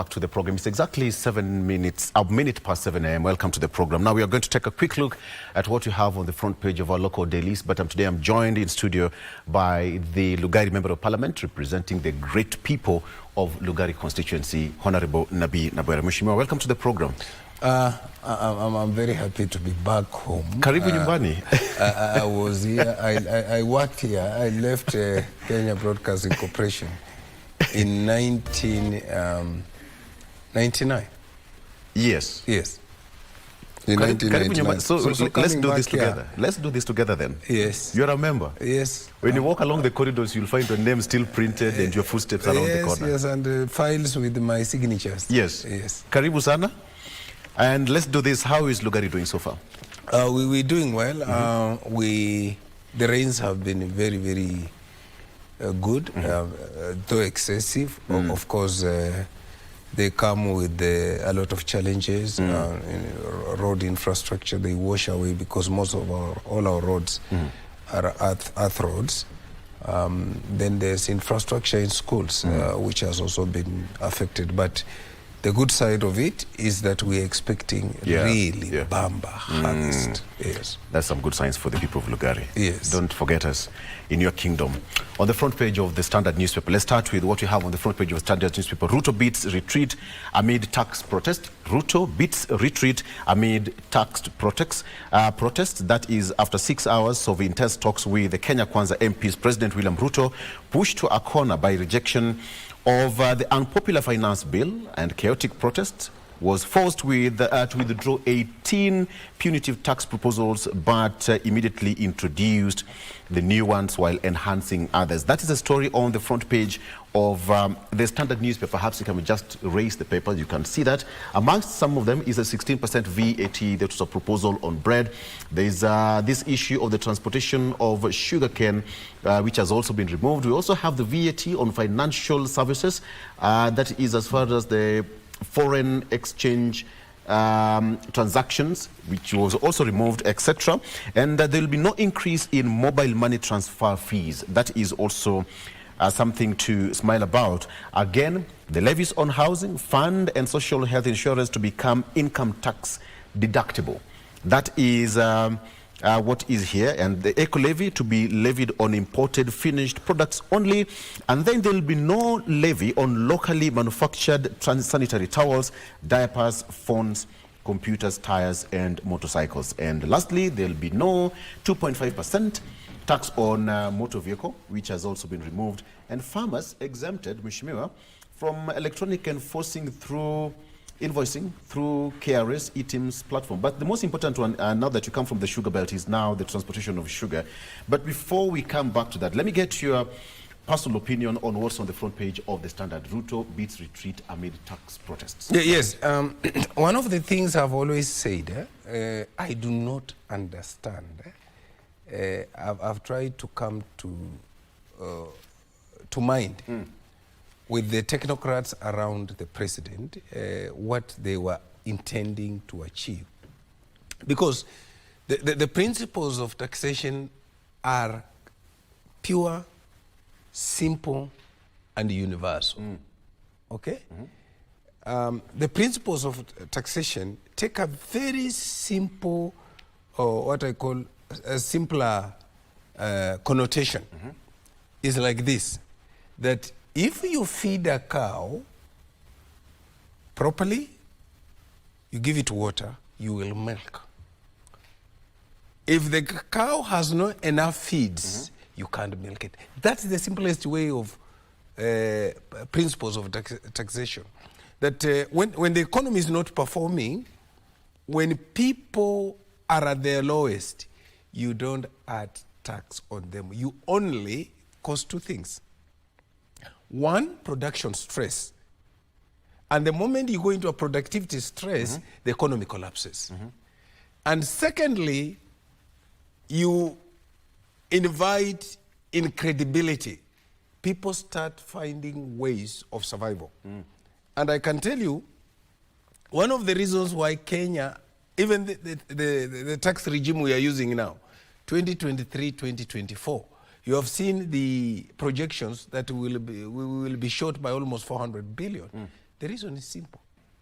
back to the program. It's exactly a minute past 7 a.m. Welcome to the program. Now we are going to take a quick look at what you have on the front page of our local dailies. But today I'm joined in studio by the Lugari Member of Parliament representing the great people of Lugari Constituency, Honorable Nabii Nabwera. Mheshimiwa, welcome to the program. I'm very happy to be back home. Karibu nyumbani. I was here. I worked here. I left Kenya Broadcasting Corporation in 1999. Yes. Yes. In 1999. So let's do this together. Let's do this together then. Yes. You're a member. Yes. When you walk along the corridors, you'll find your name still printed and your footsteps around the corner. Yes, and files with my signatures. Yes. Yes. Karibu sana. And let's do this. How is Lugari doing so far? We're doing well. The rains have been very, very good, though excessive. Of course, they come with a lot of challenges. Road infrastructure, they wash away because most of all our roads are earth roads. Then there's infrastructure in schools, which has also been affected. But the good side of it is that we're expecting really bamba harvest. Yes. That's some good signs for the people of Lugari. Yes. Don't forget us in your kingdom. On the front page of the Standard newspaper, let's start with what you have on the front page of the Standard newspaper. Ruto beats retreat amid tax protest. Ruto beats retreat amid tax protests. That is after 6 hours of intense talks with the Kenya Kwanza MPs. President William Ruto pushed to a corner by rejection of the unpopular finance bill, and chaotic protests was forced to withdraw 18 punitive tax proposals, but immediately introduced the new ones while enhancing others. That is a story on the front page of the Standard newspaper. Perhaps you can just raise the paper. You can see that amongst some of them is a 16% VAT. There was a proposal on bread. There is this issue of the transportation of sugarcane, which has also been removed. We also have the VAT on financial services. That is as far as the foreign exchange transactions, which was also removed, etc. And there will be no increase in mobile money transfer fees. That is also something to smile about. Again, the levies on housing, fund and social health insurance to become income tax deductible. That is what is here, and the eco levy to be levied on imported finished products only, and then there will be no levy on locally manufactured sanitary towels, diapers, phones, computers, tires and motorcycles. And lastly, there will be no 2.5% tax on motor vehicle, which has also been removed, and farmers exempted, Mheshimiwa, from electronic enforcing through invoicing through KRS eTIMS platform. But the most important one, now that you come from the sugar belt, is now the transportation of sugar. But before we come back to that, let me get your personal opinion on what's on the front page of the Standard. Ruto beats retreat amid tax protests. Yes. One of the things I've always said, I do not understand. I've tried to come to mind with the technocrats around the president, what they were intending to achieve. Because the principles of taxation are pure, simple, and universal. Okay? The principles of taxation take a very simple, or what I call a simpler connotation. It's like this, that if you feed a cow properly, you give it water, you will milk. If the cow has not enough feeds, you can't milk it. That's the simplest way of principles of taxation. That when the economy is not performing, when people are at their lowest, you don't add tax on them. You only cost two things. One, production stress. And the moment you go into a productivity stress, the economy collapses. And secondly, you invite incredibility. People start finding ways of survival. And I can tell you, one of the reasons why Kenya, even the tax regime we are using now, 2023, 2024, you have seen the projections that we will be short by almost 400 billion. The reason is simple.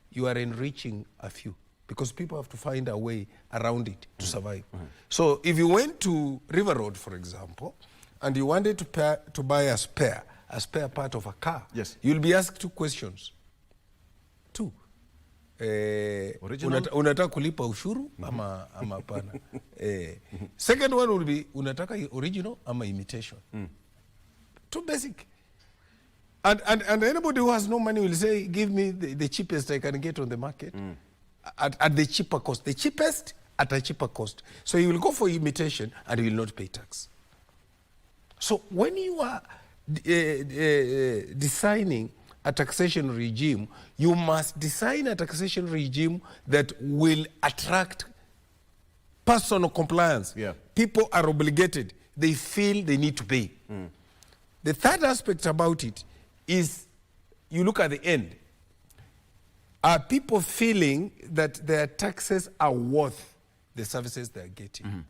You are enriching a few because people have to find a way around it to survive. So if you went to River Road, for example, and you wanted to buy a spare part of a car, yes, you'll be asked 2 questions. 2. Unataka kulipa ushuru ama hapana? Second one will be unataka original ama imitation. 2 basic. And anybody who has no money will say, give me the cheapest I can get on the market at the cheaper cost. The cheapest at a cheaper cost. So you will go for imitation and you will not pay tax. So when you are designing a taxation regime, you must design a taxation regime that will attract personal compliance. Yeah. People are obligated. They feel they need to pay. The third aspect about it is you look at the end. Are people feeling that their taxes are worth the services they're getting?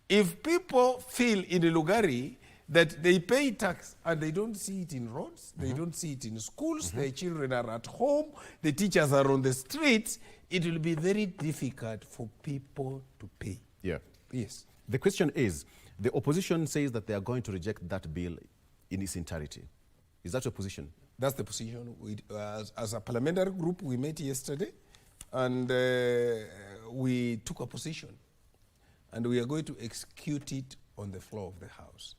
If people feel in Lugari that they pay tax and they don't see it in roads, they don't see it in schools, their children are at home, the teachers are on the streets, it will be very difficult for people to pay. Yeah. Yes. The question is, the opposition says that they are going to reject that bill in its entirety. Is that your position? That's the position. As a parliamentary group, we met yesterday and we took a position and we are going to execute it on the floor of the House.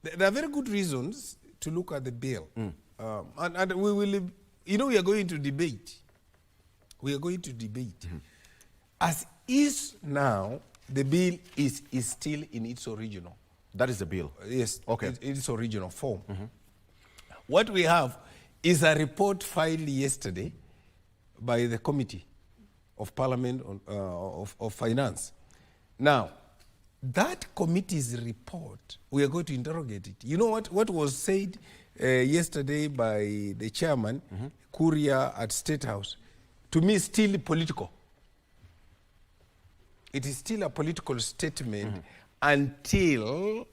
There are very good reasons to look at the bill. And we will, we are going to debate. We are going to debate. As is now, the bill is still in its original. That is the bill? Yes. Okay. In its original form. What we have is a report filed yesterday by the Committee of Parliament of Finance. Now, that committee's report, we are going to interrogate it. You know what was said yesterday by the chairman, Kuria at State House, to me is still political. It is still a political statement until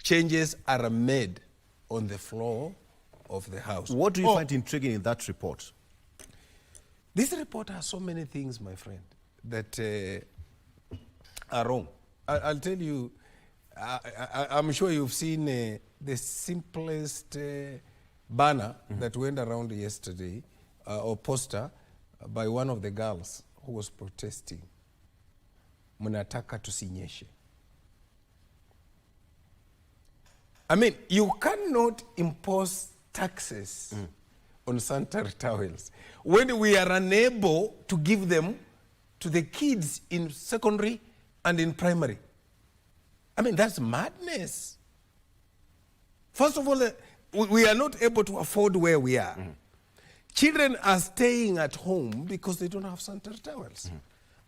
changes are made on the floor of the House. What do you find intriguing in that report? This report has so many things, my friend, that are wrong. I'll tell you, I'm sure you've seen the simplest banner that went around yesterday, or poster, by one of the girls who was protesting. Mnataka tusinyeshe. I mean, you cannot impose taxes on sanitary towels when we are unable to give them to the kids in secondary and in primary. I mean, that's madness. First of all, we are not able to afford where we are. Children are staying at home because they don't have sanitary towels.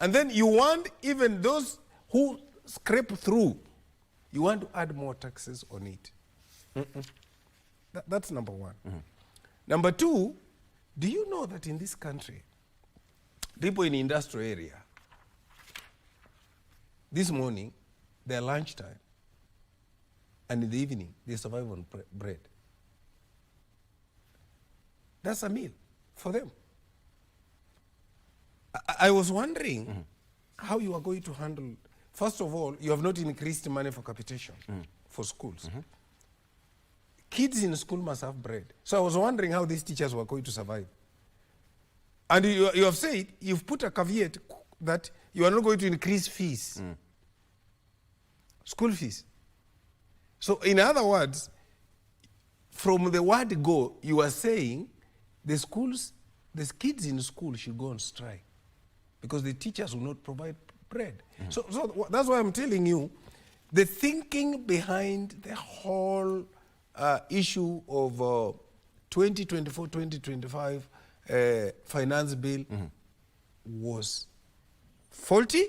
And then you want even those who scrape through, you want to add more taxes on it. That's number one. Number two, do you know that in this country, people in the industrial area, this morning, their lunchtime, and in the evening, they survive on bread. That's a meal for them. I was wondering how you are going to handle. First of all, you have not increased money for capitation for schools. Kids in school must have bread. So I was wondering how these teachers were going to survive. And you have said, you've put a caveat that you are not going to increase fees, school fees. So in other words, from the word go, you are saying the kids in school should go on strike because the teachers will not provide bread. So that's why I'm telling you, the thinking behind the whole issue of 2024-2025 finance bill was faulty,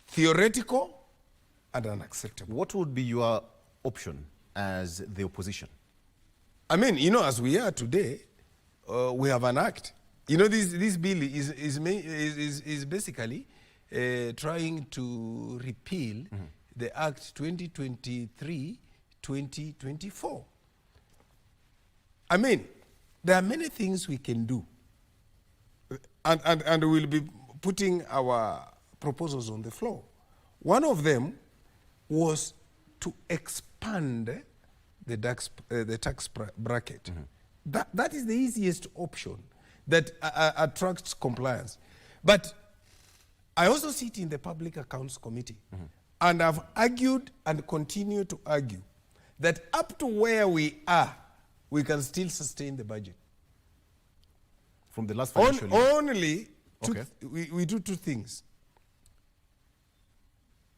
theoretical, and unacceptable. What would be your option as the opposition? I mean, as we are today, we have an act. This bill is basically trying to repeal the Act 2023-2024. I mean, there are many things we can do. And we'll be putting our proposals on the floor. One of them was to expand the tax bracket. That is the easiest option that attracts compliance. But I also sit in the Public Accounts Committee, and I've argued and continue to argue that up to where we are, we can still sustain the budget. From the last financial year? Only we do two things.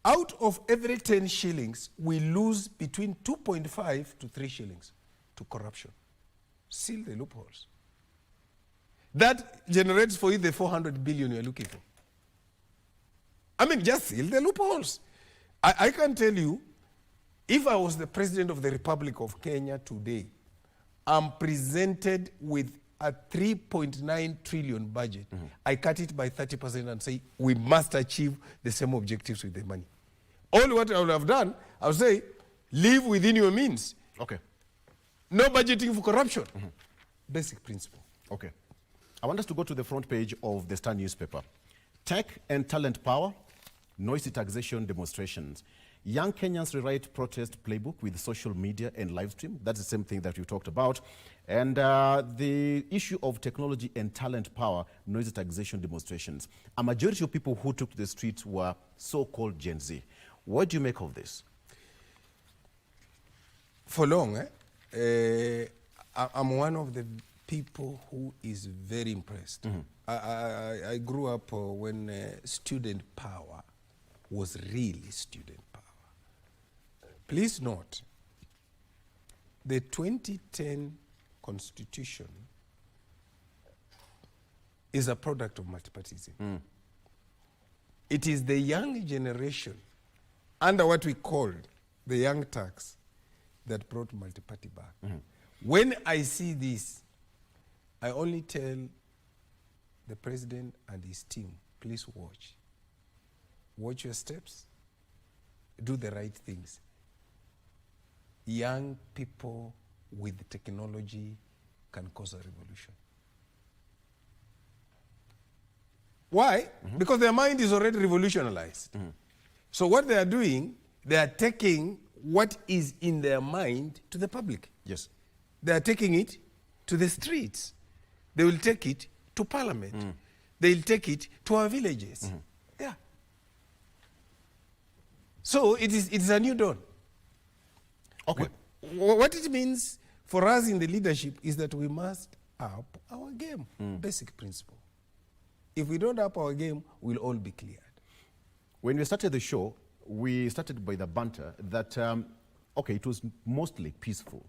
Out of every 10 shillings, we lose between 2.5 to 3 shillings to corruption. Seal the loopholes. That generates for you the 400 billion you're looking for. I mean, just seal the loopholes. I can tell you, if I was the President of the Republic of Kenya today, I'm presented with a 3.9 trillion budget. I cut it by 30% and say, we must achieve the same objectives with the money. All what I would have done, I would say, live within your means. Okay. No budgeting for corruption. Basic principle. Okay. I want us to go to the front page of the Star newspaper. Tech and talent power, noisy taxation demonstrations. Young Kenyans rewrite protest playbook with social media and live stream. That's the same thing that you talked about. And the issue of technology and talent power, noisy taxation demonstrations. A majority of people who took to the streets were so-called Gen Z. What do you make of this? For long, I'm one of the people who is very impressed. I grew up when student power was really student power. Please note, the 2010 Constitution is a product of multipartyism. It is the young generation, under what we called the young tax, that brought multi-party back. When I see this, I only tell the president and his team, please watch. Watch your steps. Do the right things. Young people with technology can cause a revolution. Why? Because their mind is already revolutionized. So what they are doing, they are taking what is in their mind to the public. Yes. They are taking it to the streets. They will take it to parliament. They will take it to our villages. Yeah. So it is a new dawn. Okay. What it means for us in the leadership is that we must up our game. Basic principle. If we don't up our game, we'll all be cleared. When we started the show, we started by the banter that, okay, it was mostly peaceful.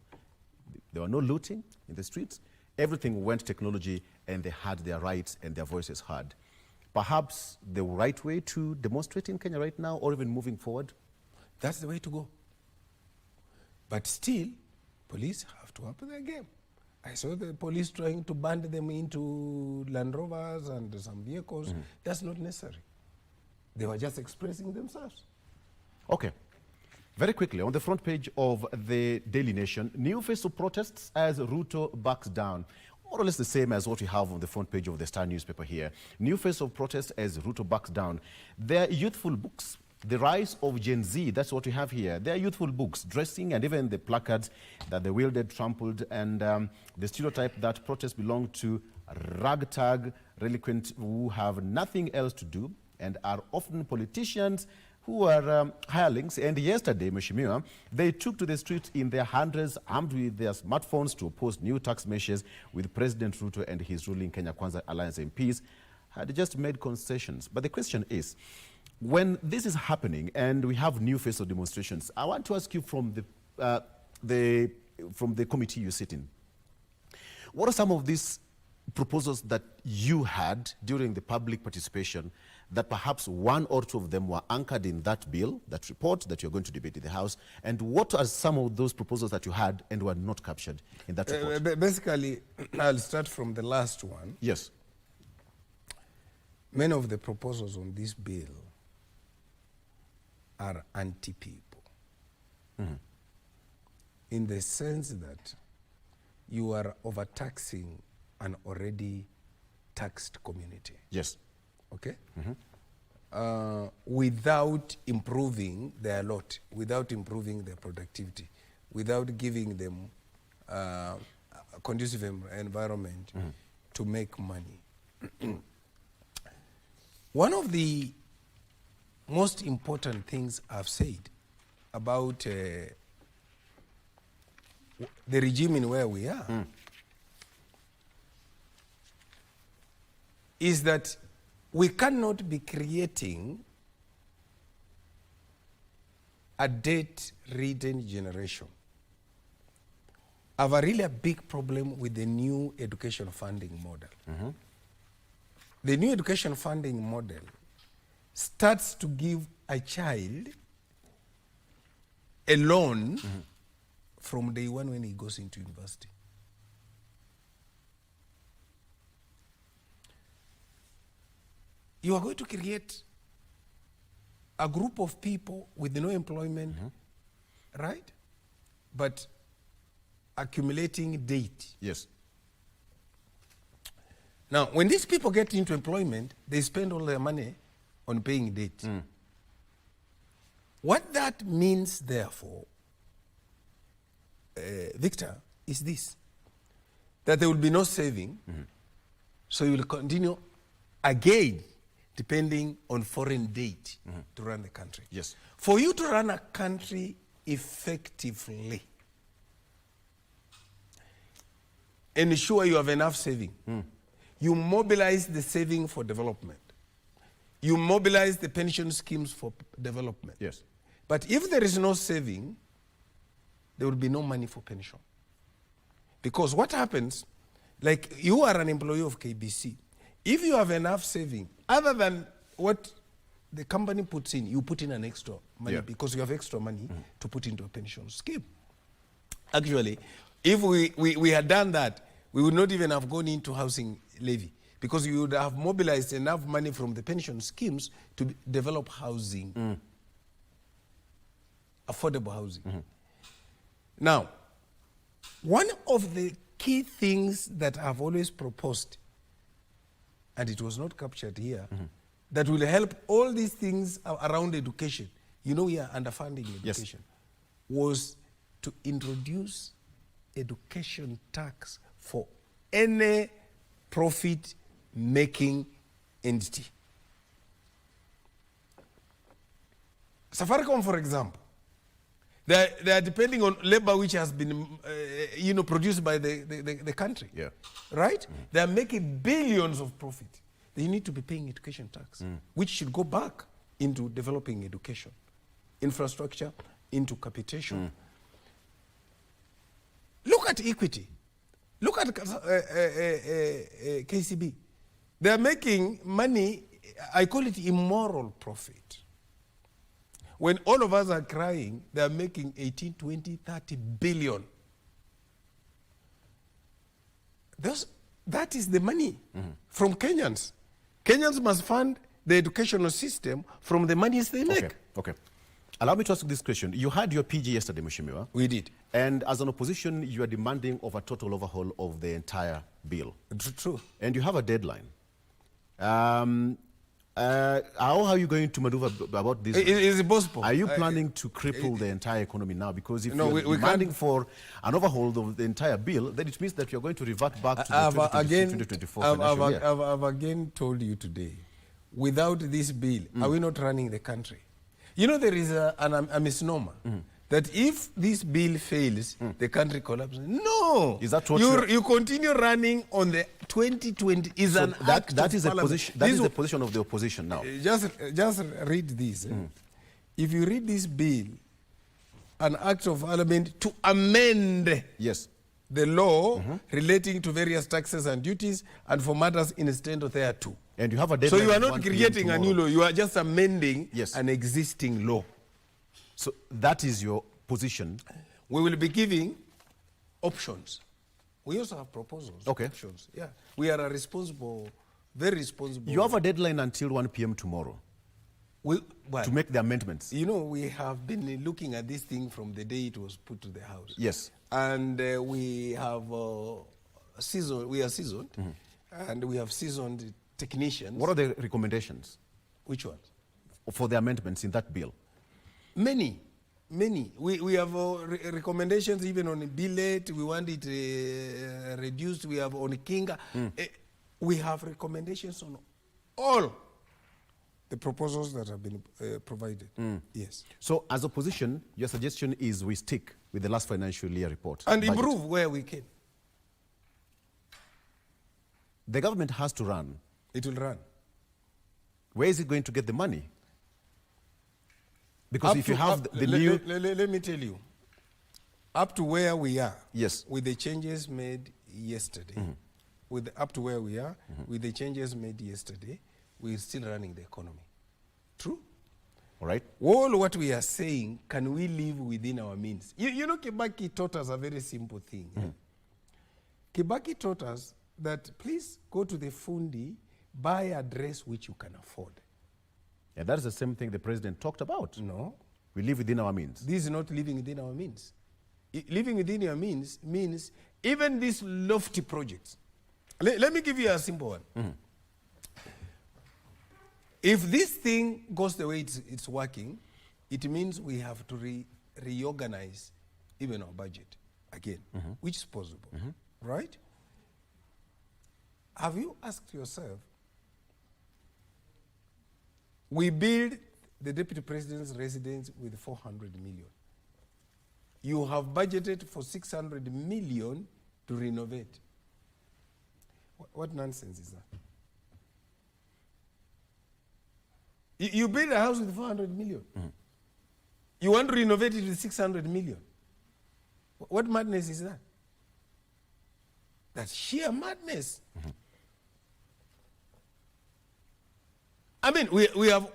There were no looting in the streets. Everything went technology, and they had their rights and their voices heard. Perhaps the right way to demonstrate in Kenya right now, or even moving forward? That's the way to go. But still, police have to up their game. I saw the police trying to band them into Land Rovers and some vehicles. That's not necessary. They were just expressing themselves. Okay. Very quickly, on the front page of the Daily Nation, new face of protests as Ruto backs down. More or less the same as what we have on the front page of the Star newspaper here. New face of protest as Ruto backs down. Their youthful books, the rise of Gen Z, that's what we have here. Their youthful books, dressing, and even the placards that they wielded, trampled, and the stereotype that protests belong to ragtag delinquents who have nothing else to do and are often politicians who are hirelings. And yesterday, Mheshimiwa, they took to the streets in their hundreds, armed with their smartphones, to oppose new tax measures with President Ruto and his ruling Kenya Kwanza Alliance MPs had just made concessions. But the question is, when this is happening and we have new face of demonstrations, I want to ask you from the committee you sit in, what are some of these proposals that you had during the public participation that perhaps one or two of them were anchored in that bill, that report that you're going to debate in the House, and what are some of those proposals that you had and were not captured in that report? Basically, I'll start from the last one. Yes. Many of the proposals on this bill are anti-people. In the sense that you are overtaxing an already taxed community. Yes. Okay? Without improving their lot, without improving their productivity, without giving them a conducive environment to make money. One of the most important things I've said about the regime in where we are is that we cannot be creating a debt-ridden generation. I have a really big problem with the new education funding model. The new education funding model starts to give a child a loan from day one when he goes into university. You are going to create a group of people with no employment, right? But accumulating debt. Yes. Now, when these people get into employment, they spend all their money on paying debt. What that means, therefore, Victor, is this: that there will be no saving, so you will continue again depending on foreign debt to run the country. Yes. For you to run a country effectively, ensure you have enough saving. You mobilize the saving for development. You mobilize the pension schemes for development. Yes. But if there is no saving, there will be no money for pension. Because what happens, like you are an employee of KBC, if you have enough saving, other than what the company puts in, you put in an extra money because you have extra money to put into a pension scheme. Actually, if we had done that, we would not even have gone into housing levy, because you would have mobilized enough money from the pension schemes to develop housing, affordable housing. Now, one of the key things that I've always proposed, and it was not captured here, that will help all these things around education, you know, we are underfunding education, was to introduce education tax for any profit-making entity. Safaricom, for example, they are depending on labor which has been, produced by the country, right? They are making billions of profit. They need to be paying education tax, which should go back into developing education, infrastructure, into capitation. Look at Equity. Look at KCB. They are making money, I call it immoral profit. When all of us are crying, they are making 18, 20, 30 billion. That is the money from Kenyans. Kenyans must fund the educational system from the monies they make. Okay. Allow me to ask this question. You had your PG yesterday, Mheshimiwa. We did. And as an opposition, you are demanding of a total overhaul of the entire bill. True. And you have a deadline. How are you going to maneuver about this? Is it possible? Are you planning to cripple the entire economy now? Because if you're demanding for an overhaul of the entire bill, then it means that you're going to revert back to the 2024 financial year. I've again told you today, without this bill, are we not running the country? You know, there is a misnomer that if this bill fails, the country collapses. No! Is that what you continue running on the 2020 is so an that is a position. That is the position of the opposition now. Just read this. If you read this bill, an act of parliament to amend the law relating to various taxes and duties and for matters incident thereto. And you have a deadline. So you are not creating a new law, you are just amending an existing law. So that is your position. We will be giving options. We also have proposals. Okay. Options. Yeah. We are a responsible, very responsible. You have a deadline until 1 p.m. tomorrow. well, to make the amendments? You know, we have been looking at this thing from the day it was put to the House. Yes. And we have seasoned, and we have seasoned technicians. What are the recommendations? Which ones? For the amendments in that bill? Many. We have recommendations even on billet. We want it reduced. We have on Kinga. We have recommendations on all the proposals that have been provided. Yes. So as opposition, your suggestion is we stick with the last financial year report. And budget. improve where we can. The government has to run. It will run. Where is it going to get the money? Because Up if you to- have up- the le- new... Let me tell you. Up to where we are. Yes. With the changes made yesterday. Up to where we are, with the changes made yesterday, we're still running the economy. True? All right. All what we are saying, can we live within our means? You know, Kibaki taught us a very simple thing. Kibaki taught us that please go to the fundi, buy a dress which you can afford. And that is the same thing the president talked about. No. We live within our means. This is not living within our means. Living within your means means even these lofty projects. Let me give you a simple one. If this thing goes the way it's working, it means we have to reorganize even our budget again, which is possible, right? Have you asked yourself, we build the deputy president's residence with 400 million. You have budgeted for 600 million to renovate. What nonsense is that? You build a house with 400 million. You want to renovate it with 600 million. What madness is that? That's sheer madness. I mean, we have,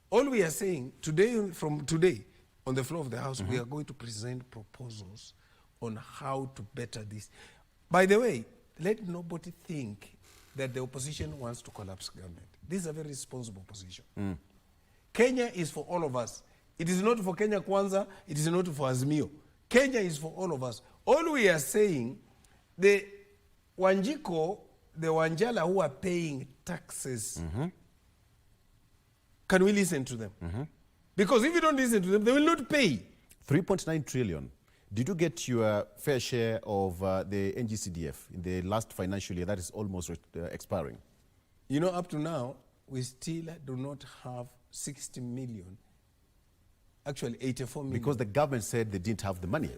all we are saying, today, from today, on the floor of the House, we are going to present proposals on how to better this. By the way, let nobody think that the opposition wants to collapse government. This is a very responsible position. Kenya is for all of us. It is not for Kenya Kwanza, it is not for Azimio. Kenya is for all of us. All we are saying, the Wanjiko, the Wanjala who are paying taxes, can we listen to them? Because if you don't listen to them, they will not pay. 3.9 trillion. Did you get your fair share of the NGCDF in the last financial year that is almost expiring? You know, up to now, we still do not have 60 million, actually 84 million. Because the government said they didn't have the money.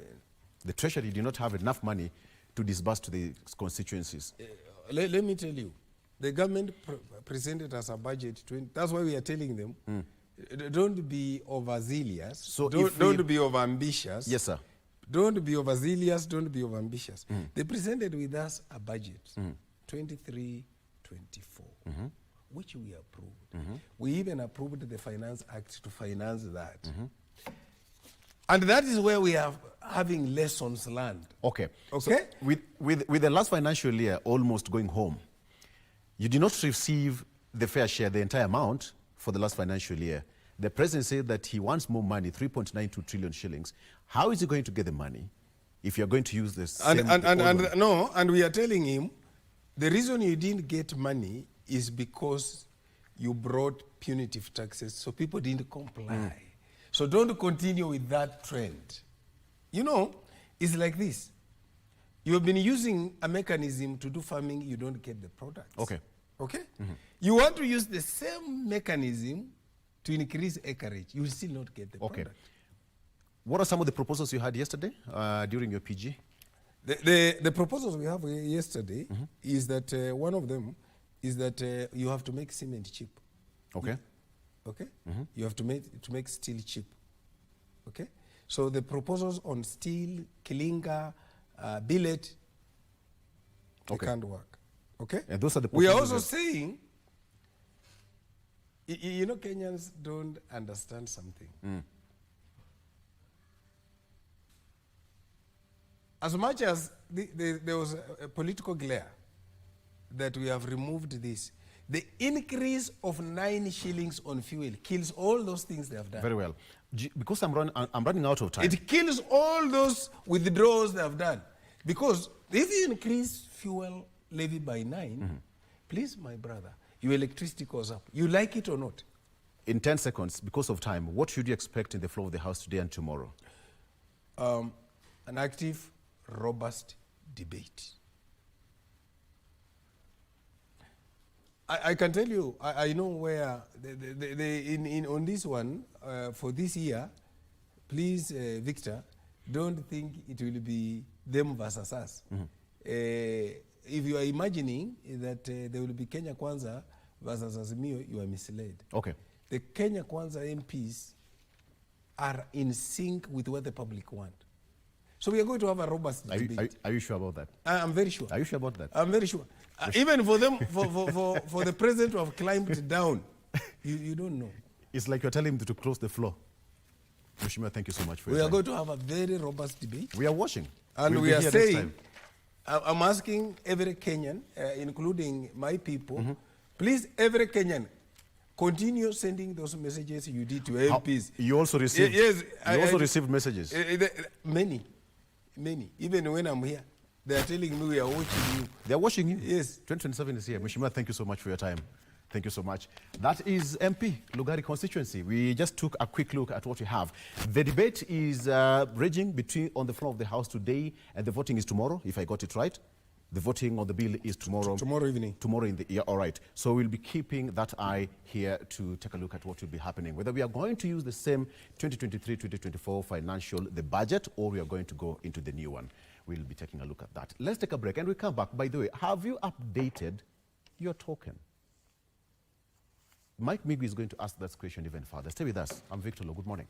The treasury did not have enough money to disburse to the constituencies. Let me tell you, the government presented us a budget. That's why we are telling them, don't be overzealous. So don't be overambitious. Yes, sir. Don't be overzealous, don't be overambitious. They presented with us a budget, 23-24, which we approved. We even approved the Finance Act to finance that. And that is where we are having lessons learned. Okay. Okay? So with the last financial year almost going home, you did not receive the fair share, the entire amount for the last financial year. The president said that he wants more money, 3.92 trillion shillings. How is he going to get the money if you're going to use this? And we are telling him, the reason you didn't get money is because you brought punitive taxes, so people didn't comply. So don't continue with that trend. You know, it's like this. You have been using a mechanism to do farming, you don't get the products. Okay. Okay? You want to use the same mechanism to increase acreage, you will still not get the product. What are some of the proposals you had yesterday during your PG? The proposals we have yesterday is that one of them is that you have to make cement cheap. Okay. Okay? You have to make steel cheap. Okay? So the proposals on steel, kilinga, billet, they can't work. Okay? And those are the we are proposals. also saying, you know, Kenyans don't understand something. As much as there was a political glare that we have removed this, The increase of 9 shillings on fuel kills all those things they have done. Very well. Because I'm running out of time. It kills all those withdrawals they have done. Because if you increase fuel levy by 9, please, my brother, your electricity goes up. You like it or not? In 10 seconds, because of time, what should you expect in the floor of the House today and tomorrow? An active, robust debate. I can tell you, I know where, on this one, for this year, please, Victor, don't think it will be them versus us. If you are imagining that there will be Kenya Kwanza versus Azimio, you are misled. Okay. The Kenya Kwanza MPs are in sync with what the public want. So we are going to have a robust debate. Are you sure about that? I'm very sure. Are you sure about that? I'm very sure. Even for them, for the president to have climbed down, you don't know. It's like you're telling him to close the floor. Mheshimiwa, thank you so much for your We are time. going to have a very robust debate. We are watching. And we are saying, I'm asking every Kenyan, including my people, please, every Kenyan, continue sending those messages you did to MPs. You also received, yes, you also received messages? Many. Even when I'm here, they are telling me we are watching you. They are watching you? Yes. 2027 is here. Mheshimiwa, thank you so much for your time. Thank you so much. That is MP, Lugari constituency. We just took a quick look at what we have. The debate is raging on the floor of the House today, and the voting is tomorrow, if I got it right. The voting on the bill is tomorrow. Tomorrow evening. Tomorrow in the year, all right. So we'll be keeping that eye here to take a look at what will be happening. Whether we are going to use the same 2023-2024 financial, the budget, or we are going to go into the new one. We'll be taking a look at that. Let's take a break and we come back. By the way, have you updated your token? Mike Migu is going to ask that question even further. Stay with us. I'm Victor Oloo. Good morning.